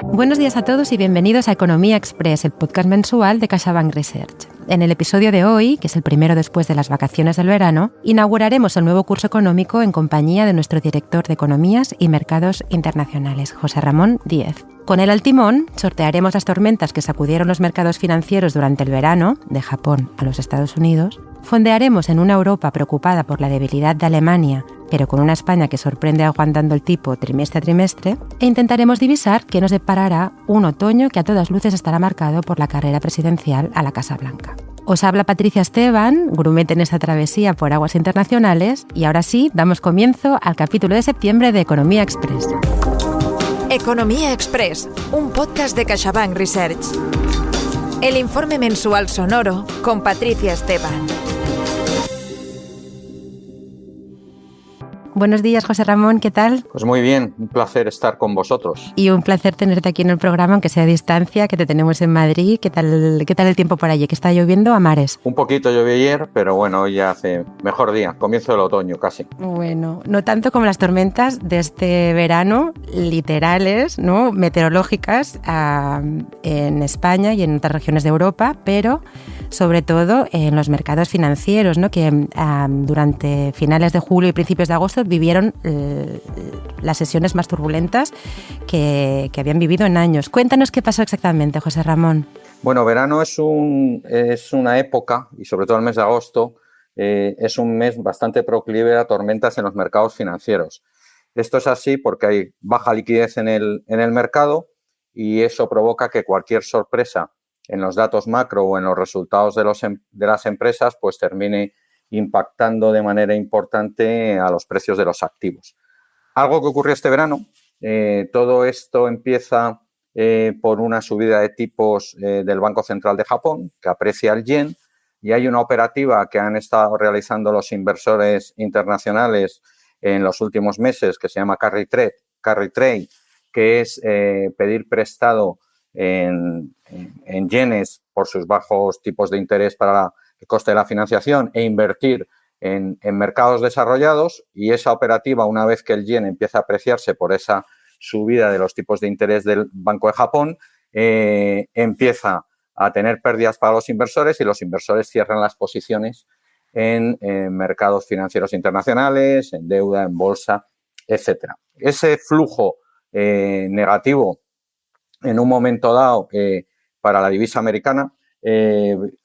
Buenos días a todos y bienvenidos a Economía Express, el podcast mensual de CaixaBank Research. En el episodio de hoy, que es el primero después de las vacaciones del verano, inauguraremos el nuevo curso económico en compañía de nuestro director de Economías y Mercados Internacionales, José Ramón Díez. Con él al timón, sortearemos las tormentas que sacudieron los mercados financieros durante el verano, de Japón a los Estados Unidos, fondearemos en una Europa preocupada por la debilidad de Alemania, pero con una España que sorprende aguantando el tipo trimestre a trimestre, e intentaremos divisar qué nos deparará un otoño que a todas luces estará marcado por la carrera presidencial a la Casa Blanca. Os habla Patricia Esteban, grumete en esta travesía por aguas internacionales, y ahora sí, damos comienzo al capítulo de septiembre de Economía Express. Economía Express, un podcast de CaixaBank Research. El informe mensual sonoro con Patricia Esteban. Buenos días, José Ramón, ¿qué tal? Pues muy bien, un placer estar con vosotros. Y un placer tenerte aquí en el programa, aunque sea a distancia, que te tenemos en Madrid. ¿Qué tal el tiempo por allí? ¿Que está lloviendo a mares? Un poquito llovió ayer, pero bueno, hoy ya hace mejor día, comienzo del otoño casi. Bueno, no tanto como las tormentas de este verano, literales, ¿no? Meteorológicas en España y en otras regiones de Europa, pero sobre todo en los mercados financieros, ¿no? Que durante finales de julio y principios de agosto vivieron las sesiones más turbulentas que habían vivido en años. Cuéntanos qué pasó exactamente, José Ramón. Bueno, verano es una época, y sobre todo el mes de agosto, es un mes bastante proclive a tormentas en los mercados financieros. Esto es así porque hay baja liquidez en el mercado y eso provoca que cualquier sorpresa en los datos macro o en los resultados de las empresas pues termine impactando de manera importante a los precios de los activos. Algo que ocurrió este verano, todo esto empieza por una subida de tipos del Banco Central de Japón, que aprecia el yen, y hay una operativa que han estado realizando los inversores internacionales en los últimos meses que se llama carry trade, que es pedir prestado en yenes por sus bajos tipos de interés para el coste de la financiación e invertir en mercados desarrollados, y esa operativa, una vez que el yen empieza a apreciarse por esa subida de los tipos de interés del Banco de Japón, empieza a tener pérdidas para los inversores y los inversores cierran las posiciones en mercados financieros internacionales, en deuda, en bolsa, etcétera. Ese flujo negativo en un momento dado para la divisa americana,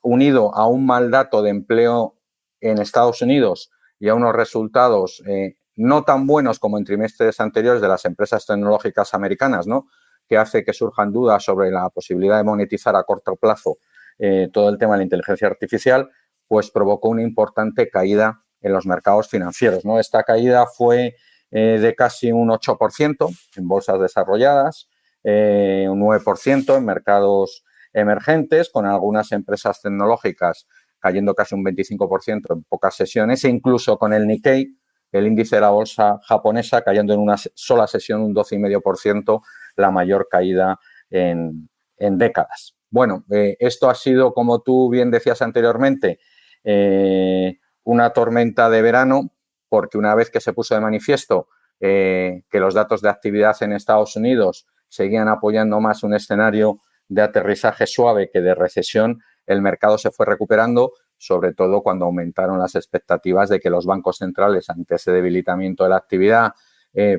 unido a un mal dato de empleo en Estados Unidos y a unos resultados no tan buenos como en trimestres anteriores de las empresas tecnológicas americanas, ¿no? Que hace que surjan dudas sobre la posibilidad de monetizar a corto plazo todo el tema de la inteligencia artificial, pues provocó una importante caída en los mercados financieros, ¿no? Esta caída fue de casi un 8% en bolsas desarrolladas, un 9% en mercados emergentes, con algunas empresas tecnológicas cayendo casi un 25% en pocas sesiones, e incluso con el Nikkei, el índice de la bolsa japonesa, cayendo en una sola sesión un 12,5%, la mayor caída en décadas. Bueno, esto ha sido, como tú bien decías anteriormente, una tormenta de verano, porque una vez que se puso de manifiesto que los datos de actividad en Estados Unidos seguían apoyando más un escenario de aterrizaje suave que de recesión, el mercado se fue recuperando, sobre todo cuando aumentaron las expectativas de que los bancos centrales, ante ese debilitamiento de la actividad,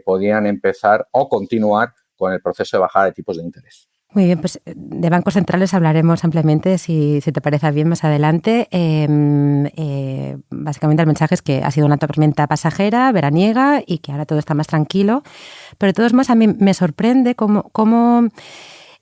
podían empezar o continuar con el proceso de bajada de tipos de interés. Muy bien, pues de bancos centrales hablaremos ampliamente, si te parece bien, más adelante. Básicamente el mensaje es que ha sido una tormenta pasajera, veraniega, y que ahora todo está más tranquilo. Pero de todos modos, a mí me sorprende cómo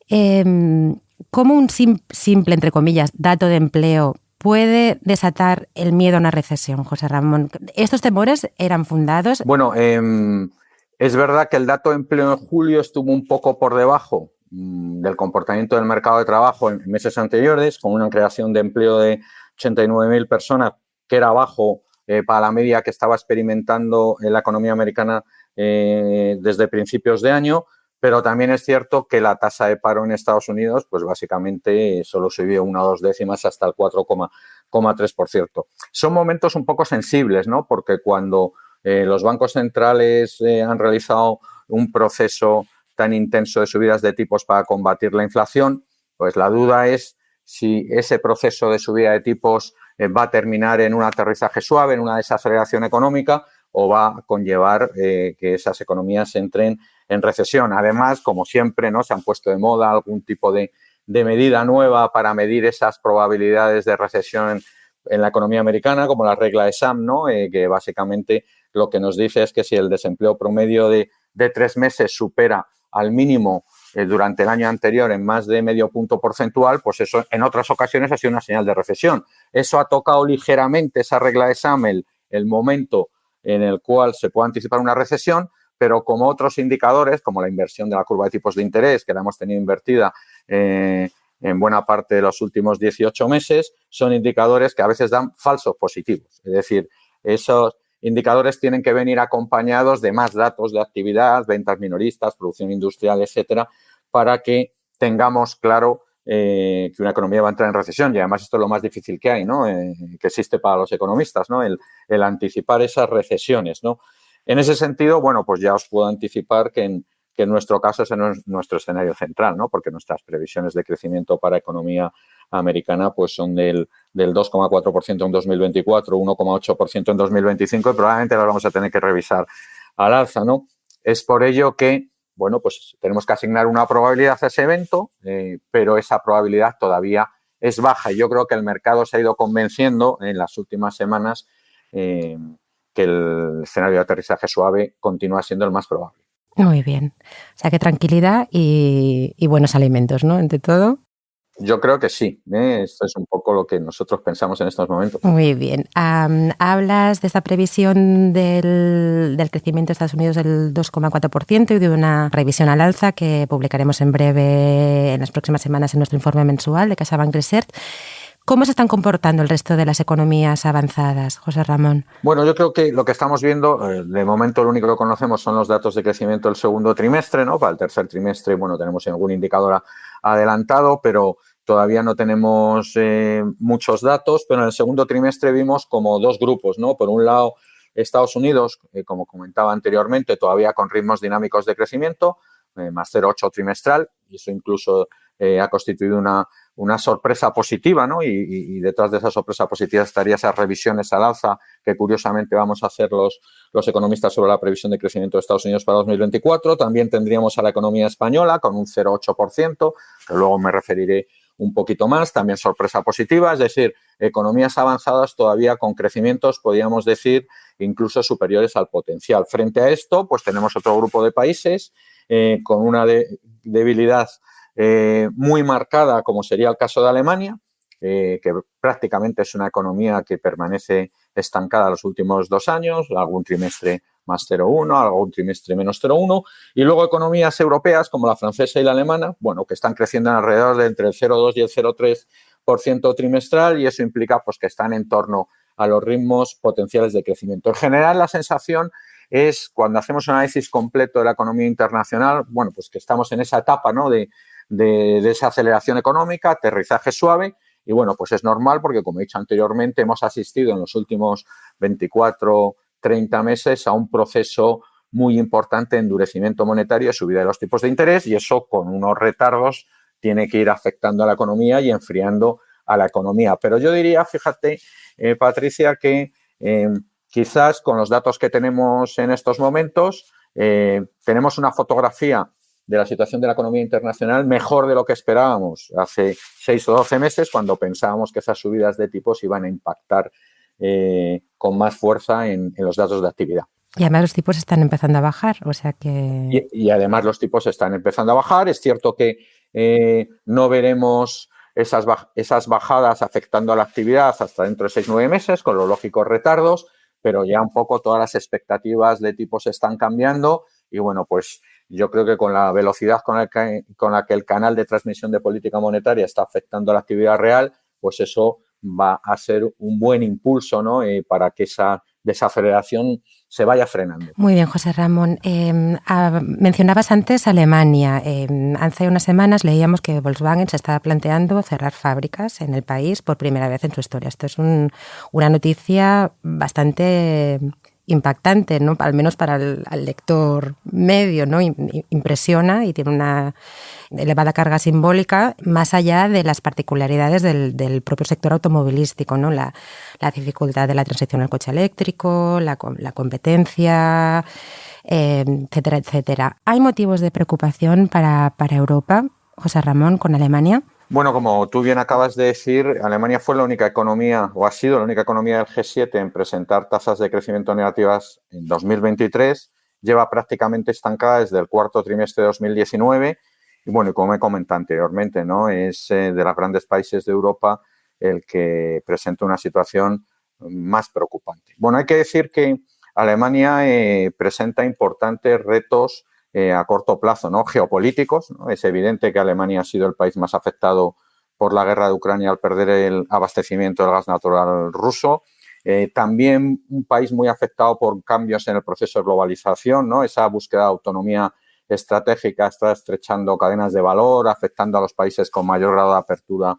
un simple, entre comillas, dato de empleo puede desatar el miedo a una recesión, José Ramón. ¿Estos temores eran fundados? Bueno, es verdad que el dato de empleo en julio estuvo un poco por debajo del comportamiento del mercado de trabajo en meses anteriores, con una creación de empleo de 89.000 personas, que era bajo para la media que estaba experimentando la economía americana desde principios de año, pero también es cierto que la tasa de paro en Estados Unidos, pues básicamente solo subió 1 o 2 décimas hasta el 4,3%. Son momentos un poco sensibles, ¿no? Porque cuando los bancos centrales han realizado un proceso tan intenso de subidas de tipos para combatir la inflación, pues la duda es si ese proceso de subida de tipos va a terminar en un aterrizaje suave, en una desaceleración económica, o va a conllevar que esas economías entren en recesión. Además, como siempre, ¿no?, se han puesto de moda algún tipo de medida nueva para medir esas probabilidades de recesión en la economía americana, como la regla de SAM, ¿no?, que básicamente lo que nos dice es que si el desempleo promedio de 3 meses supera al mínimo durante el año anterior en más de medio punto porcentual, pues eso en otras ocasiones ha sido una señal de recesión. Eso ha tocado ligeramente, esa regla de SAM, el momento en el cual se puede anticipar una recesión, pero como otros indicadores, como la inversión de la curva de tipos de interés, que la hemos tenido invertida en buena parte de los últimos 18 meses, son indicadores que a veces dan falsos positivos. Es decir, esos indicadores tienen que venir acompañados de más datos de actividad, ventas minoristas, producción industrial, etcétera, para que tengamos claro que una economía va a entrar en recesión. Y además esto es lo más difícil que hay, ¿no?, que existe para los economistas, ¿no?, el anticipar esas recesiones, ¿no? En ese sentido, bueno, pues ya os puedo anticipar que en nuestro caso ese no es nuestro escenario central, ¿no?, porque nuestras previsiones de crecimiento para economía americana pues son del 2,4% en 2024, 1,8% en 2025 y probablemente las vamos a tener que revisar al alza, ¿no? Es por ello que, bueno, pues tenemos que asignar una probabilidad a ese evento, pero esa probabilidad todavía es baja y yo creo que el mercado se ha ido convenciendo en las últimas semanas que el escenario de aterrizaje suave continúa siendo el más probable. Muy bien. O sea, que tranquilidad y buenos alimentos, ¿no?, ante todo. Yo creo que sí. Esto es un poco lo que nosotros pensamos en estos momentos. Muy bien. Hablas de esta previsión del crecimiento de Estados Unidos del 2,4% y de una revisión al alza que publicaremos en breve, en las próximas semanas, en nuestro informe mensual de CaixaBank Research. ¿Cómo se están comportando el resto de las economías avanzadas, José Ramón? Bueno, yo creo que lo que estamos viendo, de momento lo único que conocemos son los datos de crecimiento del segundo trimestre, ¿no? Para el tercer trimestre, bueno, tenemos algún indicador adelantado, pero todavía no tenemos muchos datos, pero en el segundo trimestre vimos como dos grupos, ¿no? Por un lado, Estados Unidos, como comentaba anteriormente, todavía con ritmos dinámicos de crecimiento, más 0,8 trimestral, y eso incluso ha constituido una sorpresa positiva, ¿no? Y detrás de esa sorpresa positiva estaría esas revisiones al alza que curiosamente vamos a hacer los economistas sobre la previsión de crecimiento de Estados Unidos para 2024. También tendríamos a la economía española con un 0,8%, que luego me referiré un poquito más, también sorpresa positiva, es decir, economías avanzadas todavía con crecimientos, podríamos decir, incluso superiores al potencial. Frente a esto, pues tenemos otro grupo de países con una debilidad muy marcada, como sería el caso de Alemania, que prácticamente es una economía que permanece estancada los últimos 2 años, algún trimestre más 0,1, algún trimestre menos 0,1, y luego economías europeas como la francesa y la alemana, bueno, que están creciendo en alrededor de entre el 0,2 y el 0,3% trimestral, y eso implica pues que están en torno a los ritmos potenciales de crecimiento. En general, la sensación es, cuando hacemos un análisis completo de la economía internacional, bueno, pues que estamos en esa etapa, ¿no?, de esa aceleración económica, aterrizaje suave, y bueno, pues es normal porque, como he dicho anteriormente, hemos asistido en los últimos 24, 30 meses a un proceso muy importante de endurecimiento monetario, subida de los tipos de interés, y eso con unos retardos tiene que ir afectando a la economía y enfriando a la economía. Pero yo diría, fíjate, Patricia, que quizás con los datos que tenemos en estos momentos tenemos una fotografía de la situación de la economía internacional mejor de lo que esperábamos hace 6 o 12 meses, cuando pensábamos que esas subidas de tipos iban a impactar con más fuerza en los datos de actividad. Y además los tipos están empezando a bajar, o sea que... Y además los tipos están empezando a bajar. Es cierto que no veremos esas bajadas afectando a la actividad hasta dentro de 6 o 9 meses, con los lógicos retardos, pero ya un poco todas las expectativas de tipos están cambiando y, bueno, pues yo creo que con la velocidad con la que el canal de transmisión de política monetaria está afectando a la actividad real, pues eso va a ser un buen impulso, ¿no?, para que esa desaceleración se vaya frenando. Muy bien, José Ramón. Mencionabas antes Alemania. Hace unas semanas leíamos que Volkswagen se estaba planteando cerrar fábricas en el país por primera vez en su historia. Esto es una noticia bastante impactante, ¿no? Al menos para al lector medio, ¿no? Impresiona y tiene una elevada carga simbólica, más allá de las particularidades del propio sector automovilístico, ¿no? La dificultad de la transición al coche eléctrico, la competencia, etcétera, etcétera. ¿Hay motivos de preocupación para Europa, José Ramón, con Alemania? Bueno, como tú bien acabas de decir, Alemania fue la única economía, o ha sido la única economía del G7 en presentar tasas de crecimiento negativas en 2023. Lleva prácticamente estancada desde el cuarto trimestre de 2019. Y bueno, y como he comentado anteriormente, ¿no? Es de los grandes países de Europa el que presenta una situación más preocupante. Bueno, hay que decir que Alemania presenta importantes retos a corto plazo, ¿no? Geopolíticos, ¿no? Es evidente que Alemania ha sido el país más afectado por la guerra de Ucrania al perder el abastecimiento del gas natural ruso. También un país muy afectado por cambios en el proceso de globalización, ¿no? Esa búsqueda de autonomía estratégica está estrechando cadenas de valor, afectando a los países con mayor grado de apertura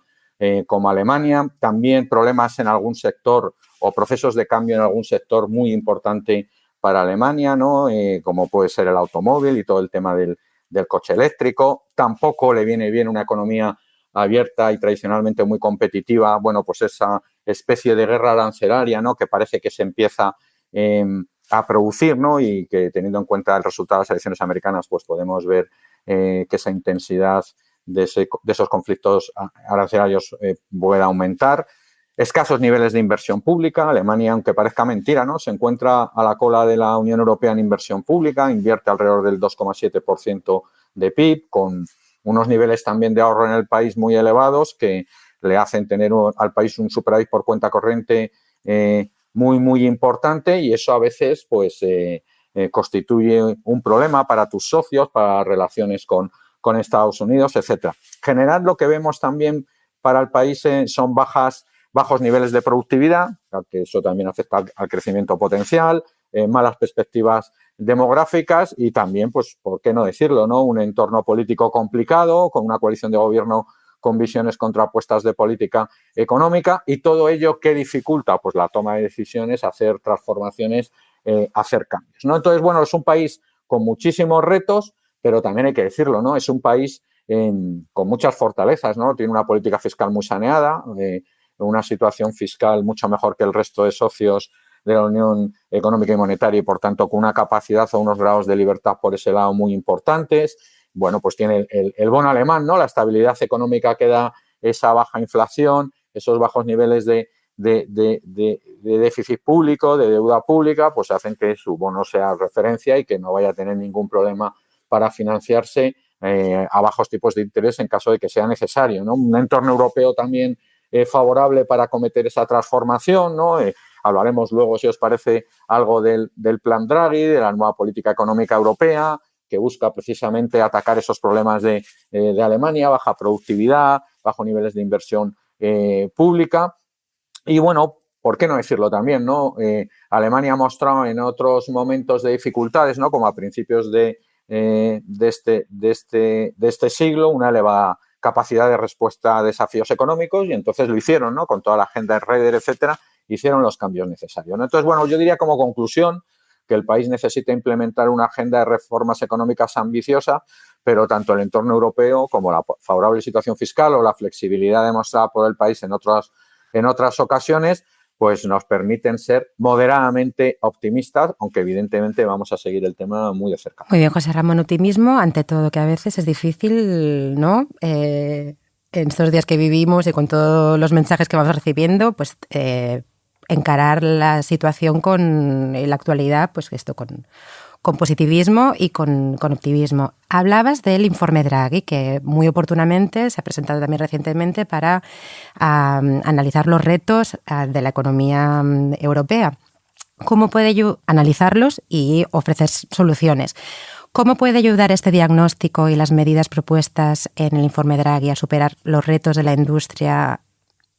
como Alemania. También problemas en algún sector o procesos de cambio en algún sector muy importante para Alemania, ¿no? Como puede ser el automóvil y todo el tema del coche eléctrico. Tampoco le viene bien una economía abierta y tradicionalmente muy competitiva. Bueno, pues esa especie de guerra arancelaria, ¿no? Que parece que se empieza a producir, ¿no? Y que teniendo en cuenta el resultado de las elecciones americanas, pues podemos ver que esa intensidad de esos conflictos arancelarios puede aumentar. Escasos niveles de inversión pública. Alemania, aunque parezca mentira, ¿no? Se encuentra a la cola de la Unión Europea en inversión pública, invierte alrededor del 2,7% de PIB, con unos niveles también de ahorro en el país muy elevados que le hacen tener al país un superávit por cuenta corriente muy, muy importante, y eso a veces pues constituye un problema para tus socios, para relaciones con Estados Unidos, etcétera. En general, lo que vemos también para el país son bajos niveles de productividad, que eso también afecta al crecimiento potencial, malas perspectivas demográficas y también, pues, ¿por qué no decirlo, ¿no? Un entorno político complicado, con una coalición de gobierno con visiones contrapuestas de política económica, y todo ello que dificulta pues la toma de decisiones, hacer transformaciones, hacer cambios, ¿no? Entonces, bueno, es un país con muchísimos retos, pero también hay que decirlo, ¿no? Es un país con muchas fortalezas, ¿no? Tiene una política fiscal muy saneada, una situación fiscal mucho mejor que el resto de socios de la Unión Económica y Monetaria y, por tanto, con una capacidad o unos grados de libertad por ese lado muy importantes. Bueno, pues tiene el bono alemán, ¿no? La estabilidad económica que da esa baja inflación, esos bajos niveles de déficit público, de deuda pública, pues hacen que su bono sea referencia y que no vaya a tener ningún problema para financiarse a bajos tipos de interés en caso de que sea necesario, ¿no? Un entorno europeo también favorable para acometer esa transformación, ¿no? Hablaremos luego, si os parece, algo del plan Draghi, de la nueva política económica europea, que busca precisamente atacar esos problemas de Alemania, baja productividad, bajos niveles de inversión pública. Y bueno, ¿por qué no decirlo también, ¿no? Alemania ha mostrado en otros momentos de dificultades, ¿no? Como a principios de este siglo, una elevada capacidad de respuesta a desafíos económicos, y entonces lo hicieron, ¿no? Con toda la agenda de Schröder, etcétera, hicieron los cambios necesarios, ¿no? Entonces, bueno, yo diría como conclusión que el país necesita implementar una agenda de reformas económicas ambiciosa, pero tanto el entorno europeo como la favorable situación fiscal o la flexibilidad demostrada por el país en otras ocasiones, pues nos permiten ser moderadamente optimistas, aunque evidentemente vamos a seguir el tema muy de cerca. Muy bien, José Ramón, optimismo ante todo, que a veces es difícil, ¿no? En estos días que vivimos y con todos los mensajes que vamos recibiendo, pues encarar la situación con la actualidad, pues esto con positivismo y con optimismo. Hablabas del informe Draghi, que muy oportunamente se ha presentado también recientemente para analizar los retos de la economía europea. ¿Cómo puede analizarlos y ofrecer soluciones? ¿Cómo puede ayudar este diagnóstico y las medidas propuestas en el informe Draghi a superar los retos de la industria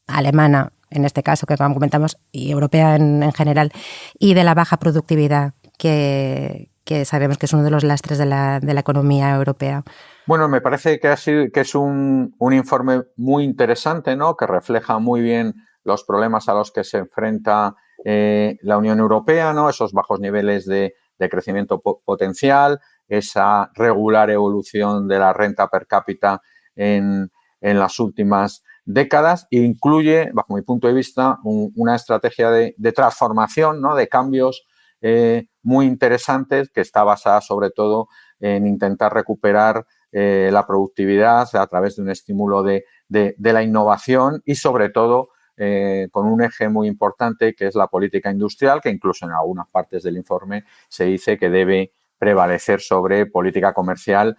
alemana, en este caso, que como comentamos, y europea en general, y de la baja productividad que sabemos que es uno de los lastres de la economía europea? Bueno, me parece que es un informe muy interesante, ¿no? Que refleja muy bien los problemas a los que se enfrenta la Unión Europea, ¿no? Esos bajos niveles de crecimiento potencial, esa regular evolución de la renta per cápita en las últimas décadas, e incluye, bajo mi punto de vista, una estrategia de transformación, ¿no? De cambios muy interesantes, que está basada sobre todo en intentar recuperar la productividad a través de un estímulo de la innovación y sobre todo con un eje muy importante que es la política industrial, que incluso en algunas partes del informe se dice que debe prevalecer sobre política comercial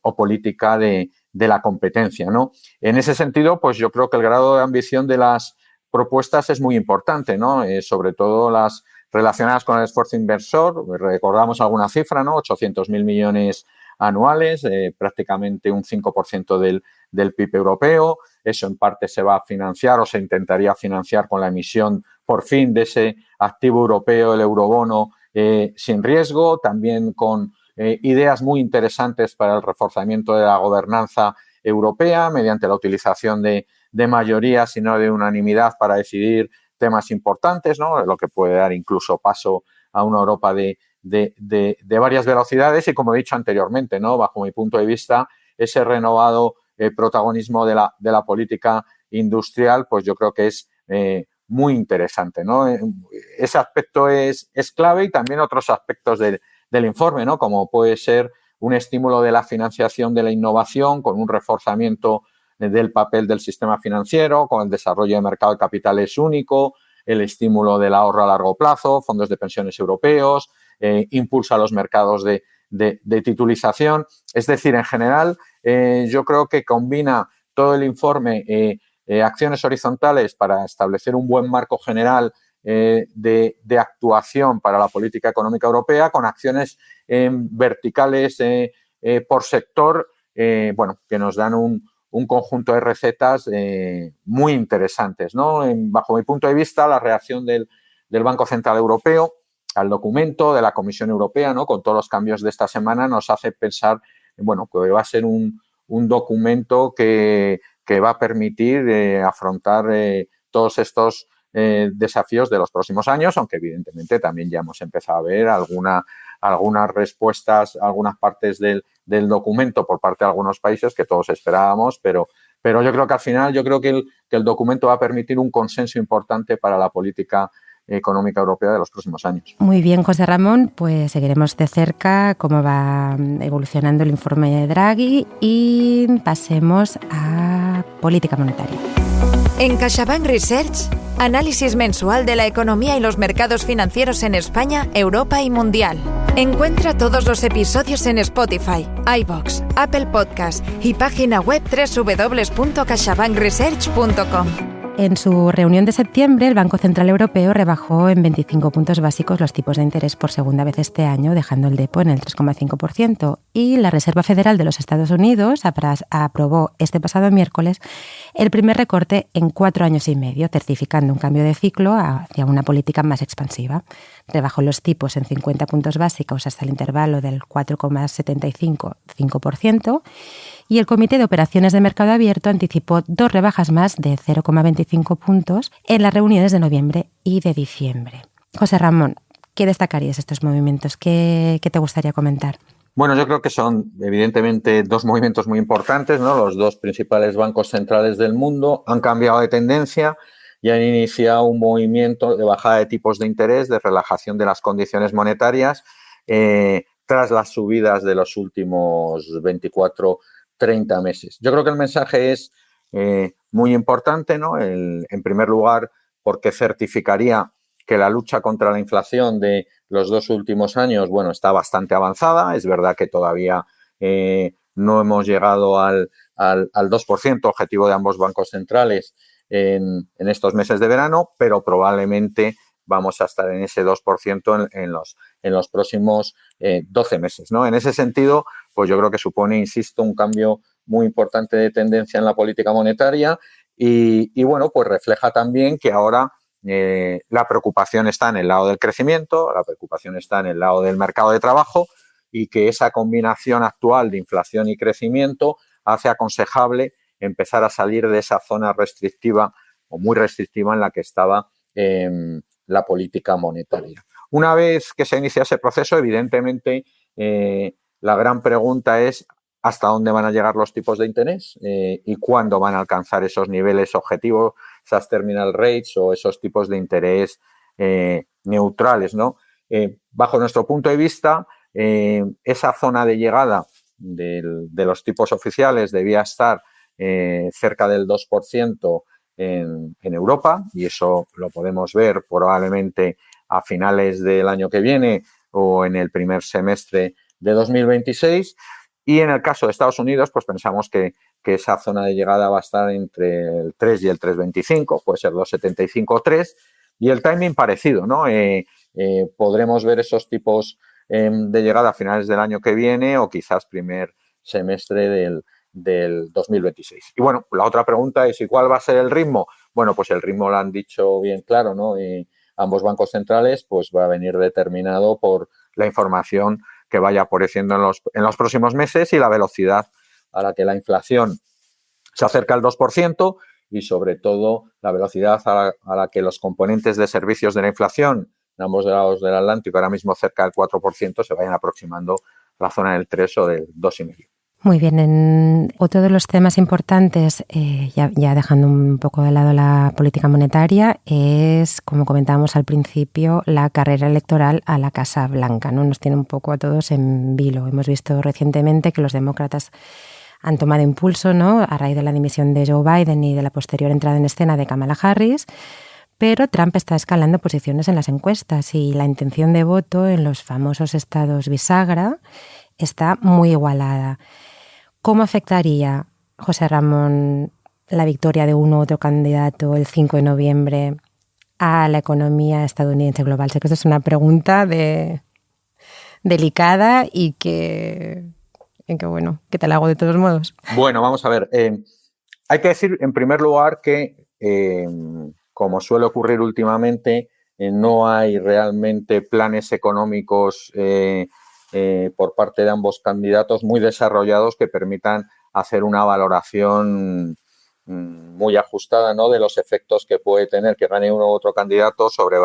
o política de la competencia, ¿no? En ese sentido, pues yo creo que el grado de ambición de las propuestas es muy importante, ¿no? Sobre todo las relacionadas con el esfuerzo inversor. Recordamos alguna cifra, ¿no? 800.000 millones anuales, prácticamente un 5% del PIB europeo. Eso en parte se va a financiar o se intentaría financiar con la emisión por fin de ese activo europeo, el eurobono, sin riesgo, también con ideas muy interesantes para el reforzamiento de la gobernanza europea mediante la utilización de mayorías y no de unanimidad para decidir temas importantes, ¿no? Lo que puede dar incluso paso a una Europa de varias velocidades y, como he dicho anteriormente, ¿no? Bajo mi punto de vista, ese renovado protagonismo de la política industrial, pues yo creo que es muy interesante, ¿no? Ese aspecto es clave y también otros aspectos del informe, ¿no? Como puede ser un estímulo de la financiación de la innovación con un reforzamiento del papel del sistema financiero, con el desarrollo de mercado de capitales único, el estímulo del ahorro a largo plazo, fondos de pensiones europeos, impulsa los mercados de titulización. Es decir, en general, yo creo que combina todo el informe acciones horizontales para establecer un buen marco general de actuación para la política económica europea con acciones verticales por sector, bueno, que nos dan un conjunto de recetas muy interesantes, ¿no? Bajo mi punto de vista, la reacción del Banco Central Europeo al documento de la Comisión Europea, ¿no? Con todos los cambios de esta semana, nos hace pensar, bueno, que va a ser un documento que va a permitir afrontar todos estos desafíos de los próximos años, aunque evidentemente también ya hemos empezado a ver algunas respuestas, algunas partes del documento por parte de algunos países que todos esperábamos, pero yo creo que al final, que el documento va a permitir un consenso importante para la política económica europea de los próximos años. Muy bien, José Ramón, pues seguiremos de cerca cómo va evolucionando el informe de Draghi y pasemos a política monetaria. En CaixaBank Research, análisis mensual de la economía y los mercados financieros en España, Europa y mundial. Encuentra todos los episodios en Spotify, iVoox, Apple Podcast y página web www.caixabankresearch.com. En su reunión de septiembre, el Banco Central Europeo rebajó en 25 puntos básicos los tipos de interés por segunda vez este año, dejando el DEPO en el 3,5%. Y la Reserva Federal de los Estados Unidos aprobó este pasado miércoles el primer recorte en 4 años y medio, certificando un cambio de ciclo hacia una política más expansiva. Rebajó los tipos en 50 puntos básicos hasta el intervalo del 4,75-5%. Y el Comité de Operaciones de Mercado Abierto anticipó 2 rebajas más de 0,25 puntos en las reuniones de noviembre y de diciembre. José Ramón, ¿qué destacarías de estos movimientos? ¿Qué te gustaría comentar? Bueno, yo creo que son evidentemente 2 movimientos muy importantes, ¿no? Los 2 principales bancos centrales del mundo han cambiado de tendencia y han iniciado un movimiento de bajada de tipos de interés, de relajación de las condiciones monetarias tras las subidas de los últimos 30 meses. Yo creo que el mensaje es muy importante, ¿no? En primer lugar, porque certificaría que la lucha contra la inflación de los 2 últimos años, bueno, está bastante avanzada. Es verdad que todavía no hemos llegado al 2% objetivo de ambos bancos centrales en estos meses de verano, pero probablemente vamos a estar en ese 2% en los próximos 12 meses, ¿no? En ese sentido, pues yo creo que supone, insisto, un cambio muy importante de tendencia en la política monetaria y bueno, pues refleja también que ahora la preocupación está en el lado del crecimiento, la preocupación está en el lado del mercado de trabajo y que esa combinación actual de inflación y crecimiento hace aconsejable empezar a salir de esa zona restrictiva o muy restrictiva en la que estaba la política monetaria. Una vez que se inicia ese proceso, evidentemente, la gran pregunta es hasta dónde van a llegar los tipos de interés y cuándo van a alcanzar esos niveles objetivos, esas terminal rates o esos tipos de interés neutrales, ¿no? Bajo nuestro punto de vista, esa zona de llegada de los tipos oficiales debía estar cerca del 2% en Europa, y eso lo podemos ver probablemente a finales del año que viene o en el primer semestre de 2026. Y en el caso de Estados Unidos, pues pensamos que esa zona de llegada va a estar entre el 3 y el 3,25, puede ser 2,75 o 3, y el timing parecido, ¿no? Podremos ver esos tipos de llegada a finales del año que viene o quizás primer semestre del 2026. Y bueno, la otra pregunta es, ¿y cuál va a ser el ritmo? Bueno, pues el ritmo lo han dicho bien claro, ¿no? Ambos bancos centrales, pues va a venir determinado por la información que vaya apareciendo en los próximos meses y la velocidad a la que la inflación se acerca al 2% y, sobre todo, la velocidad a la que los componentes de servicios de la inflación en ambos lados del Atlántico, ahora mismo cerca del 4%, se vayan aproximando a la zona del 3 o del 2,5%. Muy bien, otro de los temas importantes, ya dejando un poco de lado la política monetaria, es, como comentábamos al principio, la carrera electoral a la Casa Blanca, ¿no? Nos tiene un poco a todos en vilo. Hemos visto recientemente que los demócratas han tomado impulso, ¿no?, a raíz de la dimisión de Joe Biden y de la posterior entrada en escena de Kamala Harris, pero Trump está escalando posiciones en las encuestas y la intención de voto en los famosos estados bisagra está muy igualada. ¿Cómo afectaría, José Ramón, la victoria de uno u otro candidato el 5 de noviembre a la economía estadounidense global? Sé que esto es una pregunta delicada y que bueno, que te la hago de todos modos. Bueno, vamos a ver. Hay que decir, en primer lugar, que como suele ocurrir últimamente, no hay realmente planes económicos por parte de ambos candidatos muy desarrollados que permitan hacer una valoración muy ajustada, ¿no?, de los efectos que puede tener que gane uno u otro candidato sobre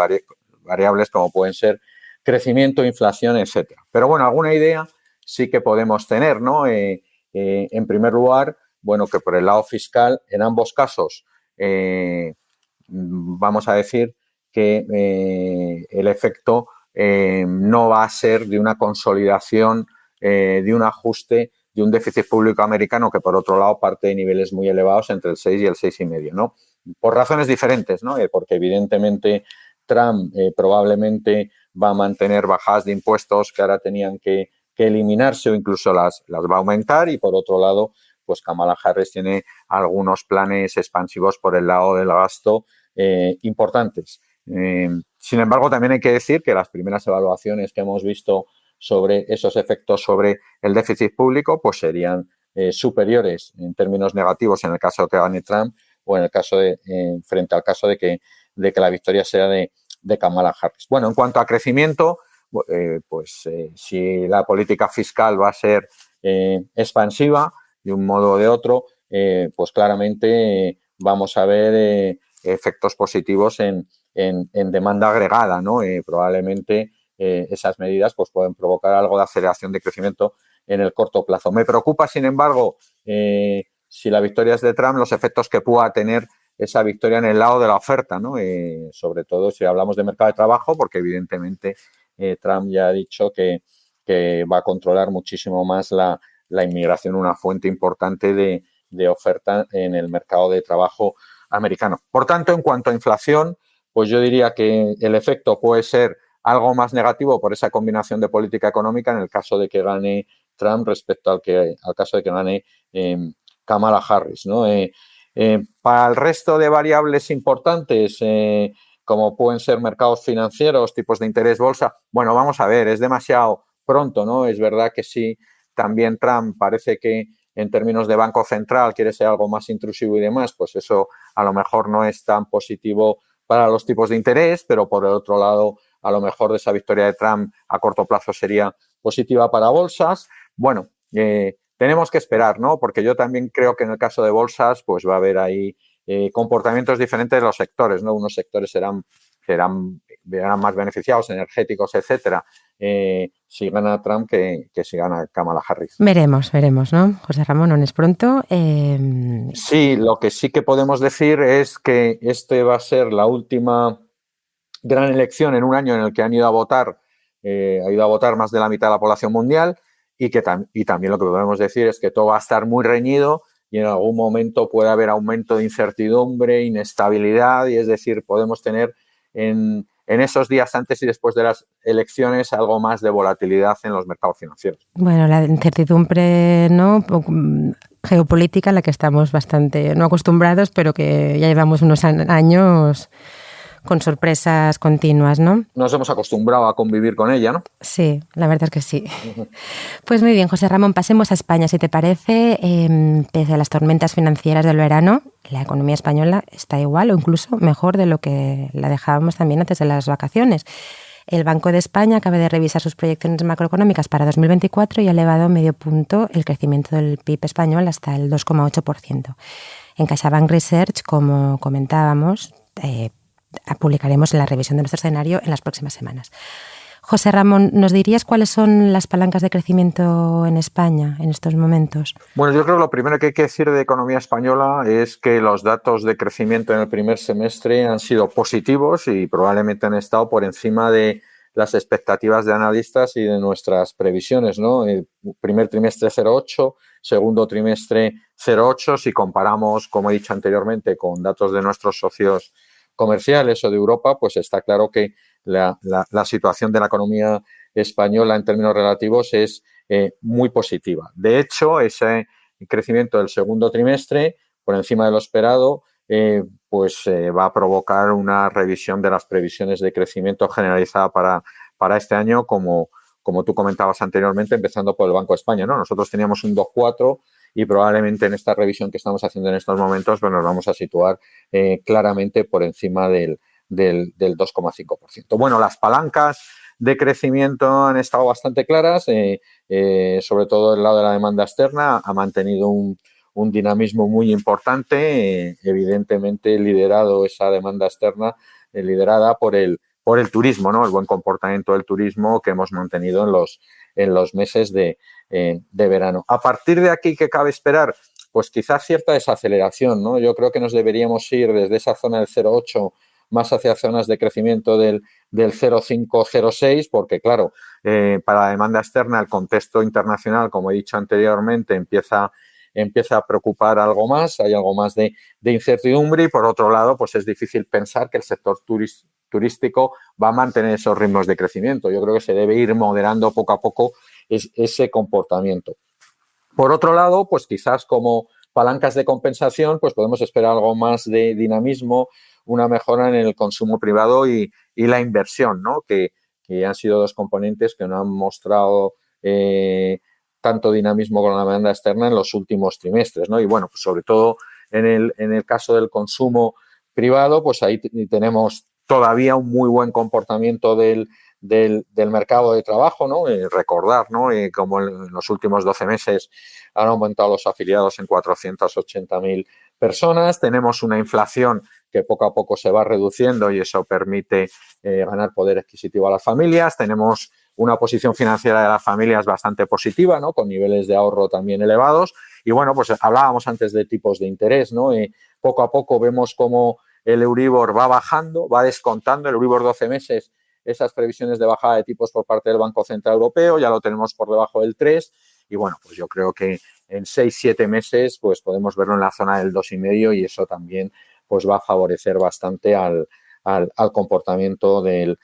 variables como pueden ser crecimiento, inflación, etcétera. Pero bueno, alguna idea sí que podemos tener, ¿no? En primer lugar, bueno, que por el lado fiscal, en ambos casos, vamos a decir que el efecto no va a ser de una consolidación, de un ajuste de un déficit público americano que, por otro lado, parte de niveles muy elevados entre el 6 y el 6,5, ¿no? Por razones diferentes, ¿no? Porque, evidentemente, Trump probablemente va a mantener bajadas de impuestos que ahora tenían que eliminarse o incluso las va a aumentar, y, por otro lado, pues Kamala Harris tiene algunos planes expansivos por el lado del gasto importantes. Sin embargo, también hay que decir que las primeras evaluaciones que hemos visto sobre esos efectos sobre el déficit público pues serían superiores en términos negativos en el caso de que gane Trump o en el caso frente al caso de que la victoria sea de Kamala Harris. Bueno, en cuanto a crecimiento, si la política fiscal va a ser expansiva de un modo o de otro, pues claramente vamos a ver efectos positivos en demanda agregada, ¿no? Probablemente esas medidas pues pueden provocar algo de aceleración de crecimiento en el corto plazo. Me preocupa, sin embargo, si la victoria es de Trump, los efectos que pueda tener esa victoria en el lado de la oferta, ¿no? Sobre todo si hablamos de mercado de trabajo, porque evidentemente Trump ya ha dicho que va a controlar muchísimo más la inmigración, una fuente importante de oferta en el mercado de trabajo americano. Por tanto, en cuanto a inflación, pues yo diría que el efecto puede ser algo más negativo por esa combinación de política económica en el caso de que gane Trump respecto al caso de que gane Kamala Harris, ¿no? Para el resto de variables importantes, como pueden ser mercados financieros, tipos de interés, bolsa, bueno, vamos a ver, es demasiado pronto, ¿no? Es verdad que sí, también Trump parece que en términos de Banco Central quiere ser algo más intrusivo y demás, pues eso a lo mejor no es tan positivo para los tipos de interés, pero por el otro lado, a lo mejor de esa victoria de Trump a corto plazo sería positiva para bolsas. Bueno, tenemos que esperar, ¿no? Porque yo también creo que en el caso de bolsas, pues va a haber ahí comportamientos diferentes de los sectores, ¿no? Unos sectores serán verán más beneficiados, energéticos, etcétera, si gana Trump que si gana Kamala Harris. Veremos, ¿no? José Ramón, ¿no es pronto? Sí, lo que sí que podemos decir es que este va a ser la última gran elección en un año en el que ha ido a votar más de la mitad de la población mundial y también lo que podemos decir es que todo va a estar muy reñido y en algún momento puede haber aumento de incertidumbre, inestabilidad, y es decir, podemos tener en esos días antes y después de las elecciones algo más de volatilidad en los mercados financieros. Bueno, la incertidumbre, ¿no?, geopolítica a la que estamos bastante no acostumbrados, pero que ya llevamos unos años con sorpresas continuas, ¿no? Nos hemos acostumbrado a convivir con ella, ¿no? Sí, la verdad es que sí. Pues muy bien, José Ramón, pasemos a España, si te parece. Pese a las tormentas financieras del verano, la economía española está igual o incluso mejor de lo que la dejábamos también antes de las vacaciones. El Banco de España acaba de revisar sus proyecciones macroeconómicas para 2024 y ha elevado medio punto el crecimiento del PIB español hasta el 2,8%. En CaixaBank Research, como comentábamos, publicaremos la revisión de nuestro escenario en las próximas semanas. José Ramón, ¿nos dirías cuáles son las palancas de crecimiento en España en estos momentos? Bueno, yo creo que lo primero que hay que decir de economía española es que los datos de crecimiento en el primer semestre han sido positivos y probablemente han estado por encima de las expectativas de analistas y de nuestras previsiones, ¿no? El primer trimestre 0,8, segundo trimestre 0,8. Si comparamos, como he dicho anteriormente, con datos de nuestros socios comerciales o de Europa, pues está claro que la situación de la economía española en términos relativos es muy positiva. De hecho, ese crecimiento del segundo trimestre, por encima de lo esperado, va a provocar una revisión de las previsiones de crecimiento generalizada para este año, como tú comentabas anteriormente, empezando por el Banco de España, ¿no? Nosotros teníamos un 2,4 y probablemente en esta revisión que estamos haciendo en estos momentos, pues nos vamos a situar claramente por encima del 2,5%. Bueno, las palancas de crecimiento han estado bastante claras, sobre todo el lado de la demanda externa ha mantenido un dinamismo muy importante, evidentemente liderado esa demanda externa, liderada por el turismo, ¿no? El buen comportamiento del turismo que hemos mantenido en los meses de verano. A partir de aquí, ¿qué cabe esperar? Pues quizás cierta desaceleración, ¿no? Yo creo que nos deberíamos ir desde esa zona del 0,8 más hacia zonas de crecimiento del 0,5, 0,6, porque claro, para la demanda externa el contexto internacional, como he dicho anteriormente, empieza a preocupar algo más, hay algo más de incertidumbre y por otro lado, pues es difícil pensar que el sector turístico va a mantener esos ritmos de crecimiento. Yo creo que se debe ir moderando poco a poco ese comportamiento. Por otro lado, pues quizás como palancas de compensación, pues podemos esperar algo más de dinamismo, una mejora en el consumo privado y la inversión, ¿no? Que han sido dos componentes que no han mostrado tanto dinamismo con la demanda externa en los últimos trimestres, ¿no? Y bueno, pues sobre todo en el caso del consumo privado, pues ahí tenemos todavía un muy buen comportamiento del mercado de trabajo, ¿no? Recordar, ¿no? Como en los últimos 12 meses han aumentado los afiliados en 480.000 personas. Tenemos una inflación que poco a poco se va reduciendo y eso permite ganar poder adquisitivo a las familias. Tenemos una posición financiera de las familias bastante positiva, ¿no? Con niveles de ahorro también elevados. Y bueno, pues hablábamos antes de tipos de interés, ¿no? Poco a poco vemos cómo el Euribor va bajando, va descontando. El Euribor 12 meses, esas previsiones de bajada de tipos por parte del Banco Central Europeo, ya lo tenemos por debajo del 3. Y bueno, pues yo creo que en 6-7 meses pues podemos verlo en la zona del 2,5 y eso también pues va a favorecer bastante al comportamiento del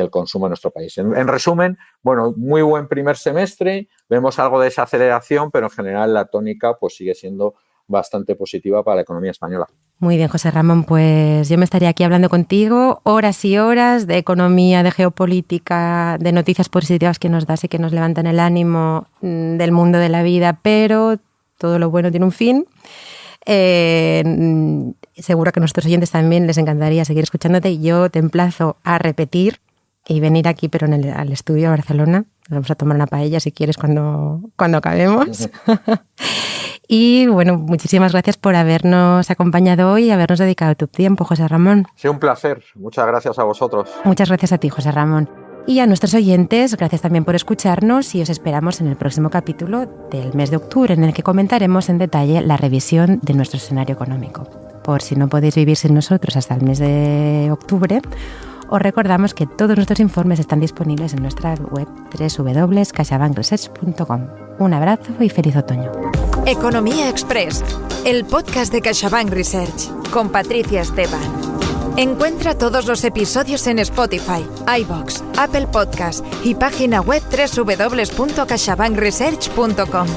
consumo en nuestro país. En resumen, bueno, muy buen primer semestre, vemos algo de desaceleración, pero en general la tónica pues sigue siendo bastante positiva para la economía española. Muy bien, José Ramón, pues yo me estaría aquí hablando contigo horas y horas de economía, de geopolítica, de noticias positivas que nos das y que nos levantan el ánimo del mundo de la vida, pero todo lo bueno tiene un fin. Seguro que a nuestros oyentes también les encantaría seguir escuchándote. Yo te emplazo a repetir y venir aquí, pero al estudio a Barcelona. Vamos a tomar una paella si quieres cuando acabemos. Y bueno, muchísimas gracias por habernos acompañado hoy y habernos dedicado tu tiempo, José Ramón. Sí, un placer. Muchas gracias a vosotros. Muchas gracias a ti, José Ramón. Y a nuestros oyentes, gracias también por escucharnos y os esperamos en el próximo capítulo del mes de octubre, en el que comentaremos en detalle la revisión de nuestro escenario económico. Por si no podéis vivir sin nosotros hasta el mes de octubre, os recordamos que todos nuestros informes están disponibles en nuestra web www.caixabankresearch.com. Un abrazo y feliz otoño. Economía Express, el podcast de CaixaBank Research, con Patricia Esteban. Encuentra todos los episodios en Spotify, iVoox, Apple Podcasts y página web www.caixabankresearch.com.